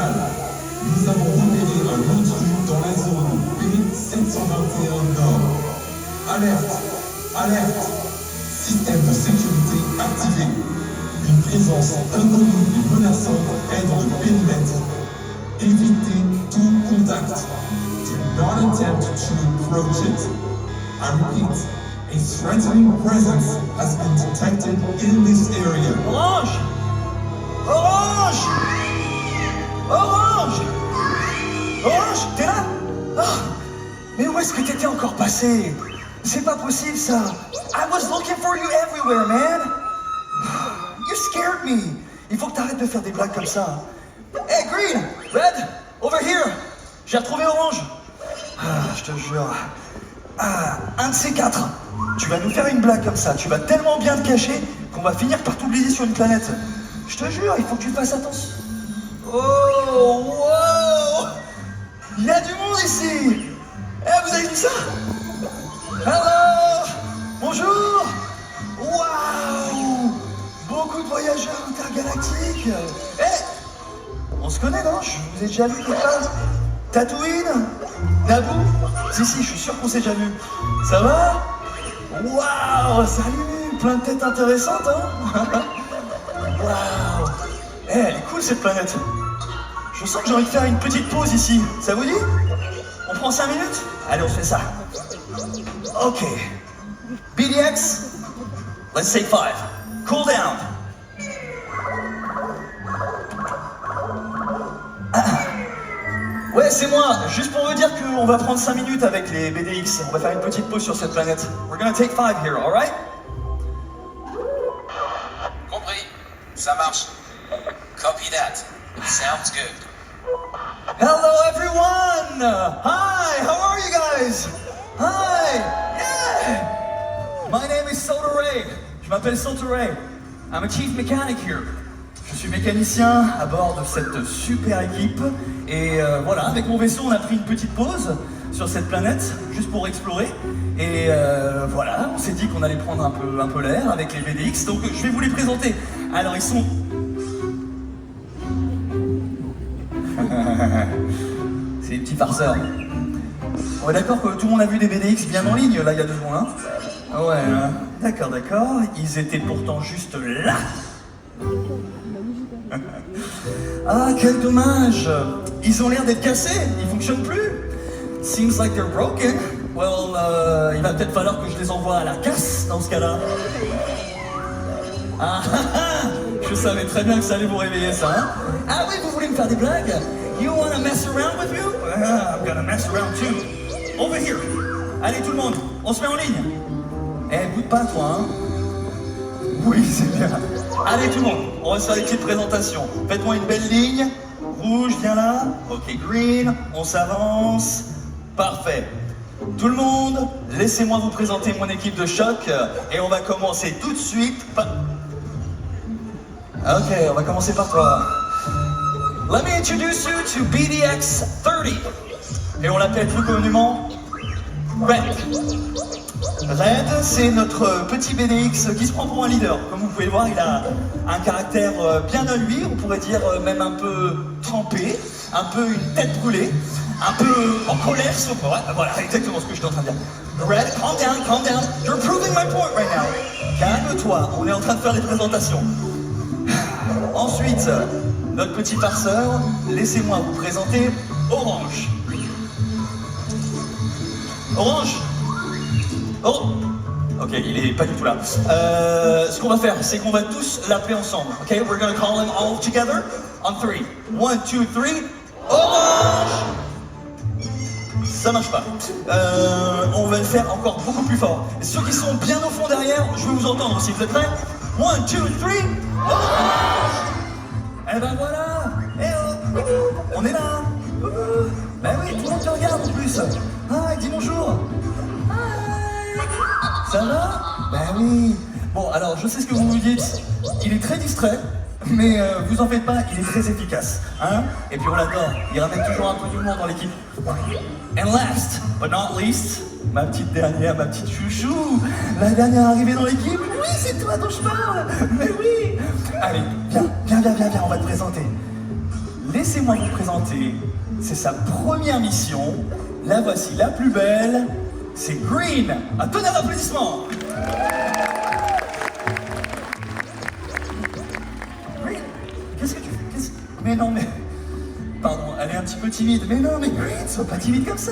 signal. Nous avons repéré un intrus dans la zone B721 Nord. Alerte! Alerte! Système de sécurité activé. Une présence inconnue et menaçante est dans le périmètre. Évitez tout contact. Do not attempt to approach it. I repeat, a threatening presence has been detected in this area. Orange! Orange! Orange! Orange, t'es là? Ah, mais où est-ce que t'étais encore passé? C'est pas possible ça. I was looking for you everywhere, man. You scared me. Il faut que t'arrêtes de faire des blagues comme ça. Hey, Green! Red! Over here! J'ai retrouvé Orange. Ah, je te jure. Ah, un de ces quatre. Tu vas nous faire une blague comme ça. Tu vas tellement bien te cacher qu'on va finir par t'oublier sur une planète. Je te jure, il faut que tu fasses attention. Oh, wow! Il y a du monde ici! Eh, vous avez vu ça? Hello! Bonjour! Waouh! Beaucoup de voyageurs intergalactiques! Eh! On se connaît, non? Je vous ai déjà vu quelque part? Tatooine? Naboo? Si, je suis sûr qu'on s'est déjà vu. Ça va? Waouh! Salut! Plein de têtes intéressantes, hein? Waouh! Eh, elle est cool cette planète! Je sens que j'ai envie de faire une petite pause ici. Ça vous dit? On prend 5 minutes? Allez, on se fait ça. Ok. BDX, let's take 5. Cool down. Ouais, c'est moi. Juste pour vous dire qu'on va prendre 5 minutes avec les BDX. On va faire une petite pause sur cette planète. We're gonna take 5 here, alright? Compris. Ça marche. Copy that. Sounds good. Hello everyone! Hi, how are you guys? Hi! Yeah! My name is Soda Ray. Je m'appelle Soda Ray. I'm a chief mechanic here. Je suis mécanicien à bord de cette super équipe. Et voilà, avec mon vaisseau, on a pris une petite pause sur cette planète, juste pour explorer. Et voilà, on s'est dit qu'on allait prendre un peu l'air avec les VDX. Donc je vais vous les présenter. Alors ils sont... C'est des petits farceurs. On est d'accord que tout le monde a vu des BDX bien en ligne, là, il y a 2 secondes, hein? Ouais, d'accord. Ils étaient pourtant juste là. Ah, quel dommage. Ils ont l'air d'être cassés, ils fonctionnent plus. Seems like they're broken. Well, il va peut-être falloir que je les envoie à la casse, dans ce cas-là. Ah, je savais très bien que ça allait vous réveiller, ça, hein? Ah oui, vous voulez me faire des blagues? You wanna mess around with you? I'm gonna mess around too. Over here. Allez, tout le monde, on se met en ligne. Eh, boude pas, toi, hein? Oui, c'est bien. Allez, tout le monde, on va se faire des petites présentations. Faites-moi une belle ligne. Rouge, viens là. Ok, green, on s'avance. Parfait. Tout le monde, laissez-moi vous présenter mon équipe de choc. Et on va commencer tout de suite par... Ok, on va commencer par toi. Let me introduce you to BDX 30. Et on l'appelle plus communément Red. Red, c'est notre petit BDX qui se prend pour un leader. Comme vous pouvez le voir, il a un caractère bien à lui, on pourrait dire même un peu trempé, un peu une tête brûlée, un peu en colère sur moi. Voilà, exactement ce que je suis en train de dire. Red, calm down, you're proving my point right now. Calme-toi, on est en train de faire des présentations. Ensuite, notre petit farceur, laissez-moi vous présenter Orange. Orange? Oh! Ok, il est pas du tout là. Ce qu'on va faire, c'est qu'on va tous l'appeler ensemble. Ok, we're gonna call him all together on 3. 1, 2, 3. Orange! Ça marche pas. On va le faire encore beaucoup plus fort. Et ceux qui sont bien au fond derrière, je veux vous entendre aussi. Vous êtes prêts? 1, 2, 3. Orange! Eh ben voilà! Eh oh! On est là! Ben oui, tout le monde te regarde en plus! Ah, dis bonjour! Ça va? Ben oui! Bon, alors, je sais ce que vous me dites. Il est très distrait, mais vous en faites pas, il est très efficace. Hein? Et puis on l'adore, il ramène toujours un peu d'humour dans l'équipe. And last, but not least, ma petite dernière, ma petite chouchou, la dernière arrivée dans l'équipe. Oui, c'est toi dont je parle! Mais oui! Allez, viens, on va te présenter. laissez-moi vous présenter. C'est sa première mission. La voici la plus belle. C'est Green. Un tonnerre d'applaudissements. Green, qu'est-ce que tu fais? Mais non, mais... Pardon, elle est un petit peu timide. Mais non, mais Green, sois pas timide comme ça.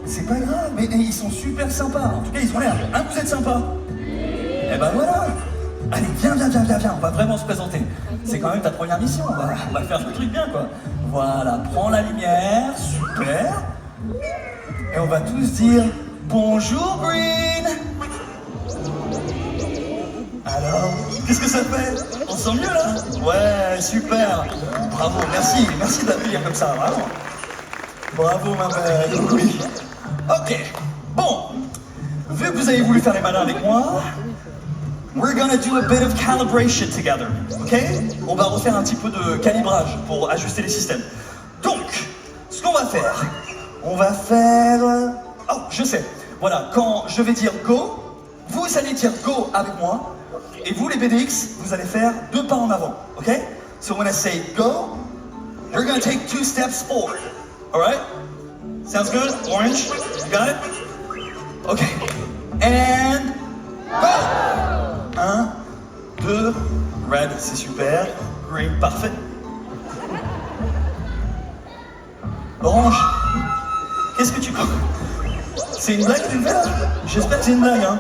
C'est pas grave, mais ils sont super sympas. En tout cas, ils ont l'air. Hein, vous êtes sympas? Eh ben voilà. Allez, viens, on va vraiment se présenter. C'est quand même ta première mission, on va faire le truc bien, quoi. Voilà, prends la lumière, super. Et on va tous dire bonjour, Green. Alors, qu'est-ce que ça fait? On se sent mieux, là? Ouais, super. Bravo, merci de l'accueillir comme ça, vraiment. Bravo, ma belle, oui. Ok, bon, vu que vous avez voulu faire les malins avec moi, we're gonna do a bit of calibration together, ok? On va refaire un petit peu de calibrage pour ajuster les systèmes. Donc, ce qu'on va faire, oh, je sais, voilà, quand je vais dire go, vous allez dire go avec moi, et vous les BDX, vous allez faire 2 pas en avant, ok? So when I say go, you're gonna take 2 steps forward, alright? Sounds good? Orange, you got it? Okay, and go! 1, 2, red, c'est super. Green, parfait. Orange, qu'est-ce que tu peux? C'est une blague, tu le fais là? J'espère que c'est une blague, hein.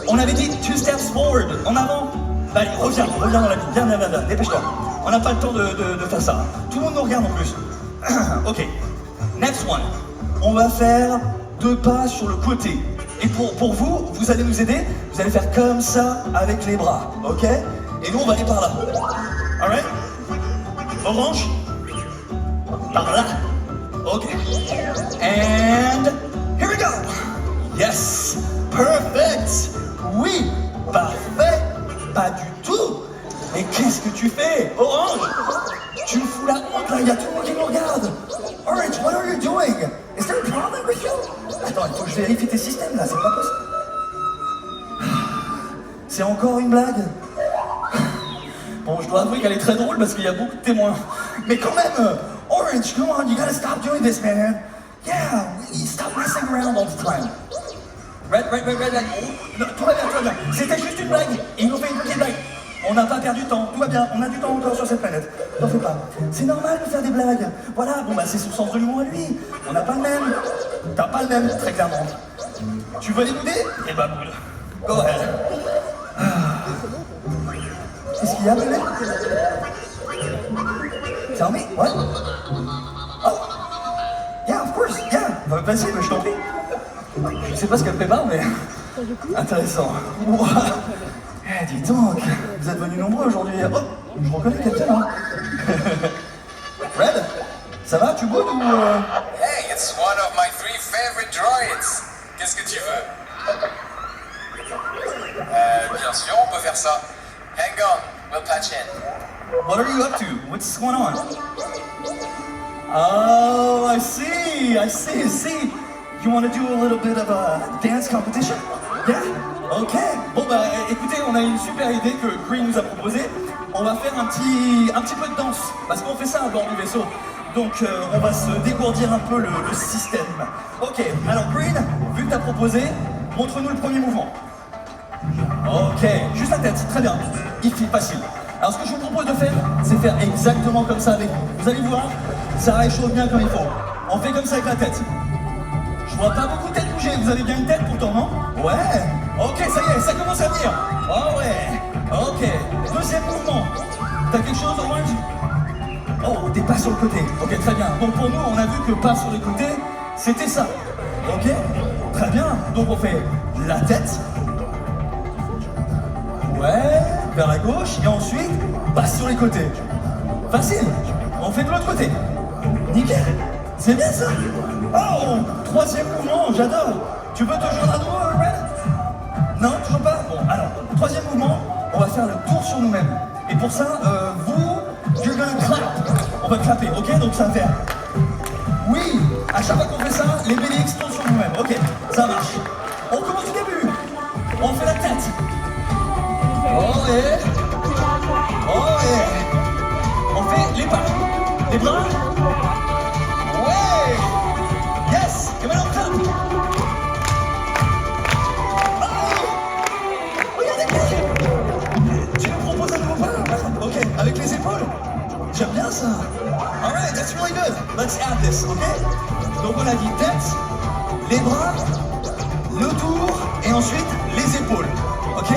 On avait dit 2 steps forward, en avant. Bah, allez, reviens dans la vie, viens, dépêche-toi. On n'a pas le temps de faire ça. Tout le monde nous regarde en plus. Ok, next one. On va faire 2 pas sur le côté. Et pour vous, vous allez nous aider, vous allez faire comme ça avec les bras, ok? Et nous, on va aller par là. Alright? Orange? Par là? Ok. And here we go! Yes! Perfect! Oui! Parfait! Pas du tout! Mais qu'est-ce que tu fais? Orange! Tu me fous la honte là, il y a tout le monde qui nous regarde! Orange, what are you doing? Is there a problem with you? Attends, il faut que je vérifie tes systèmes là, c'est pas possible. C'est encore une blague? Bon, je dois avouer qu'elle est très drôle parce qu'il y a beaucoup de témoins. Mais quand même, Orange, come on, you gotta stop doing this, man. Yeah, stop messing around all the time. Red. Non, tout va bien. C'était juste une blague. Ils nous ont fait une petite blague. On n'a pas perdu de temps, tout va bien, on a du temps encore sur cette planète. T'en fais pas. C'est normal de faire des blagues. Voilà, bon bah c'est son sens de l'humour à lui. On n'a pas le même. T'as pas le même, très clairement. Tu veux l'écouter? Eh bah boule. Go ahead. Qu'est-ce qu'il y a, bébé? Tell me, what? Oh! Yeah, of course, yeah. Vas-y, mais je t'en prie. Je sais pas ce qu'elle prépare, mais... Intéressant. Wow. Eh, dis donc, vous êtes venus nombreux aujourd'hui. Oh, je reconnais quelqu'un, hein. Red, ça va, tu boudes ou... Hey, it's one of my 3 favorite droids. Qu'est-ce que tu veux? Bien sûr, on peut faire ça. Hang on, we'll patch in. What are you up to? What's going on? Oh, I see. You want to do a little bit of a dance competition? Yeah? Ok. Bon bah écoutez, on a une super idée que Green nous a proposée. On va faire un petit peu de danse, parce qu'on fait ça à bord du vaisseau. Donc on va se dégourdir un peu le système. Ok, alors Green, vu que t'as proposé, montre-nous le premier mouvement. Ok, juste la tête, très bien. Facile. Alors ce que je vous propose de faire, c'est faire exactement comme ça avec vous. Vous allez voir, ça réchauffe bien comme il faut. On fait comme ça avec la tête. Je vois pas beaucoup de têtes bouger, vous avez bien une tête pourtant, non? Ouais. Ok, ça y est, ça commence à venir. Oh ouais. Ok. Deuxième mouvement. T'as quelque chose, Orange? Oh, des pas sur le côté. Ok, très bien. Donc pour nous, on a vu que pas sur les côtés, c'était ça. Ok? Très bien. Donc on fait la tête. Ouais, vers la gauche. Et ensuite, passe sur les côtés. Facile. On fait de l'autre côté. Nickel. C'est bien ça. Oh, troisième mouvement, j'adore. Tu veux te joindre à nous, Red? Non, toujours pas? Bon, alors, troisième mouvement, on va faire le tour sur nous-mêmes. Et pour ça, vous, you're gonna clap. On va clapper, ok? Donc ça va faire... Oui, à chaque fois qu'on fait ça, les BDX tournent sur nous-mêmes. Ok, ça marche. On commence du début. On fait la tête. Oh yeah. On fait les pas. Les bras. ça. Alright, that's really good. Let's add this, ok? Donc on a dit tête, les bras, le tour et ensuite les épaules, ok?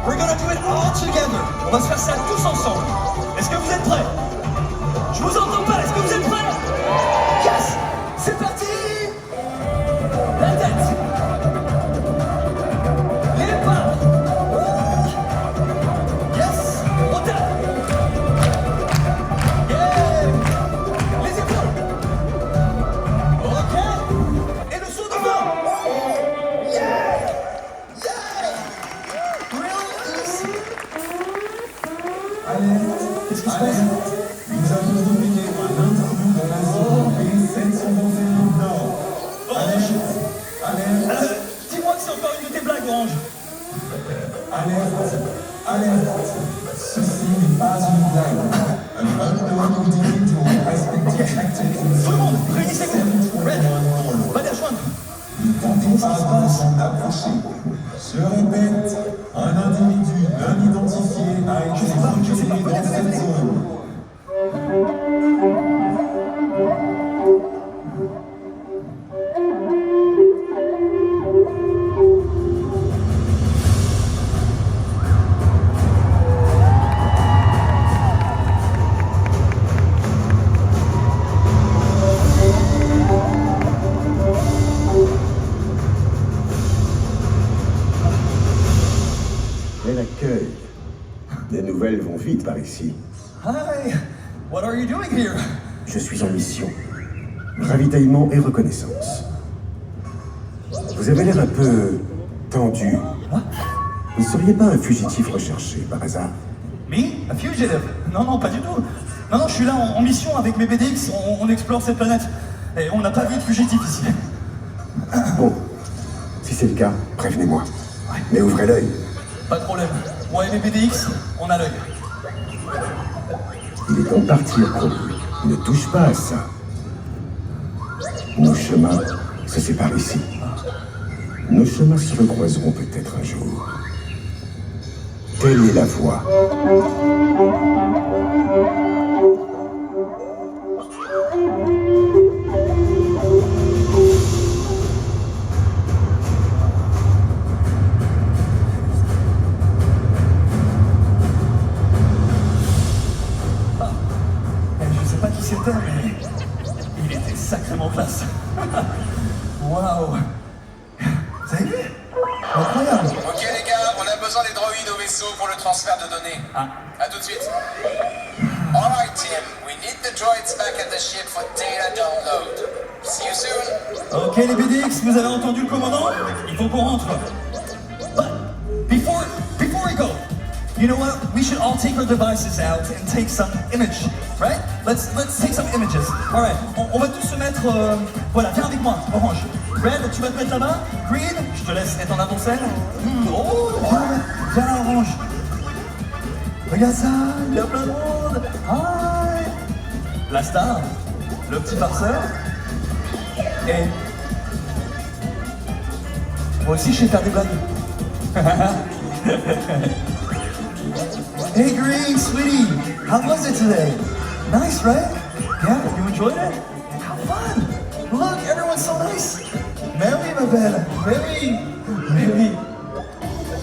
We're gonna do it all together. On va se faire ça tous ensemble. Est-ce que vous êtes prêts? Je vous entends pas, est-ce que vous êtes prêts? Yes! C'est parti! La tête! Les bras! Yes! On tape! Yeah! Les épaules! Ok! Et le saut devant! Yeah! Yeah! Really easy! Allez, Qu'est-ce qui se passe? nous avons oublié un interview dans la zone B721 Nord. Allez, Dis-moi que c'est encore une de tes blagues, Orange. alerte, alerte. Ceci n'est pas une blague. An unknown individual has been detected in Tout le monde, zone réunissez-vous. Red, B721 Nord. va les rejoindre. Ne tentez pas de s'en approcher. Je répète, un individu non identifié a été reculé dans cette zone. Quel accueil. Les nouvelles vont vite par ici. Hi, what are you doing here? Je suis en mission. Ravitaillement et reconnaissance. Vous avez l'air un peu tendu. Vous ne seriez pas un fugitif recherché par hasard? Me? A fugitive? Non, non, pas du tout. Non, non, je suis là en mission avec mes BDX, on explore cette planète. Et on n'a pas vu de fugitif ici. Bon, si c'est le cas, prévenez-moi. Mais ouvrez l'œil. Pas de problème. Moi et mes BDX, on a l'œil. Il est temps de partir, Cole. Ne touche pas à ça. Nos chemins se séparent ici. Nos chemins se recroiseront peut-être un jour. Telle est la voie. Je sais pas qui c'était, mais il était sacrément classe. Waouh! Vous avez vu? Incroyable! Ok les gars, on a besoin des droïdes au vaisseau pour le transfert de données. Ah. À tout de suite. Alright Tim, we need the droids back at the ship for data download. See you soon. Ok les BDX, vous avez entendu le commandant? Il faut qu'on rentre. But before we go, you know what? We should all take our devices out and take some image, right? Let's take some images. All right. On va tous se mettre. Voilà, viens avec moi, Orange. Red, tu vas te mettre là-bas. Green, je te laisse être en avant-scène. Oh, viens là, Orange. Regarde ça, il y a plein de monde. Hi. La star, le petit farceur. Et moi aussi, je sais faire des blagues. Hey Green, sweetie, how was it today? Nice, right? Yeah, you enjoyed it? How fun! Look, everyone's so nice. Mais oui, ma belle, mais oui, mais oui.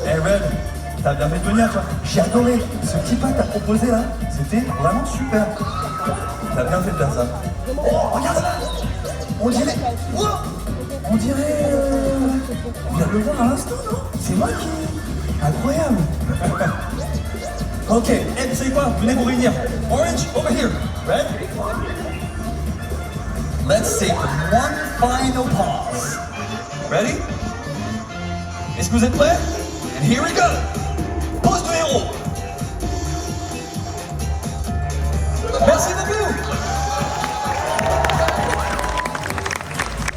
Hey Red, t'as bien fait de venir, toi. J'ai adoré. Ce petit pas que t'as proposé là, c'était vraiment super. T'as bien fait de faire ça. Oh, regarde ça! On dirait. Wow! On dirait. On vient de le voir à l'instant, non? C'est moi qui. Incroyable! Ok, vous savez quoi? Venez vous réunir. Orange, over here. Red? Let's take one final pause. Ready? Est-ce que vous êtes prêts? And here we go! Pause de héros! Merci beaucoup!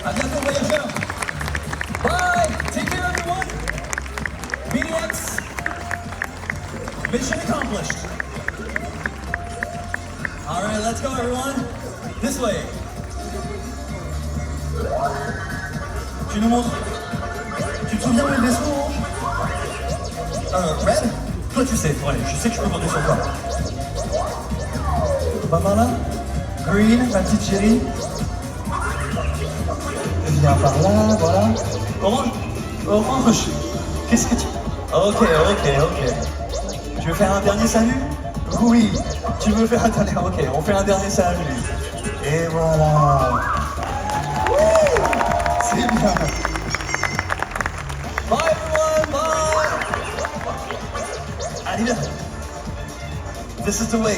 À bientôt, voyageurs! Bye! Take care, everyone! BDX! Mission accomplished. All right, let's go, everyone. This way. Tu nous montres. Tu te souviens où est le vaisseau, Orange? Red? Toi, tu sais. Ouais, je sais que je peux compter sur toi. va par là. Green, ma petite chérie. Viens par là, voilà. Orange. Orange. Qu'est-ce que tu... Ok. Tu veux faire un dernier salut? Oui. Tu veux faire un dernier... Ok, on fait un dernier salut. Et voilà. Wouh, c'est bien. Bye everyone, bye. Allez, viens. This is the way.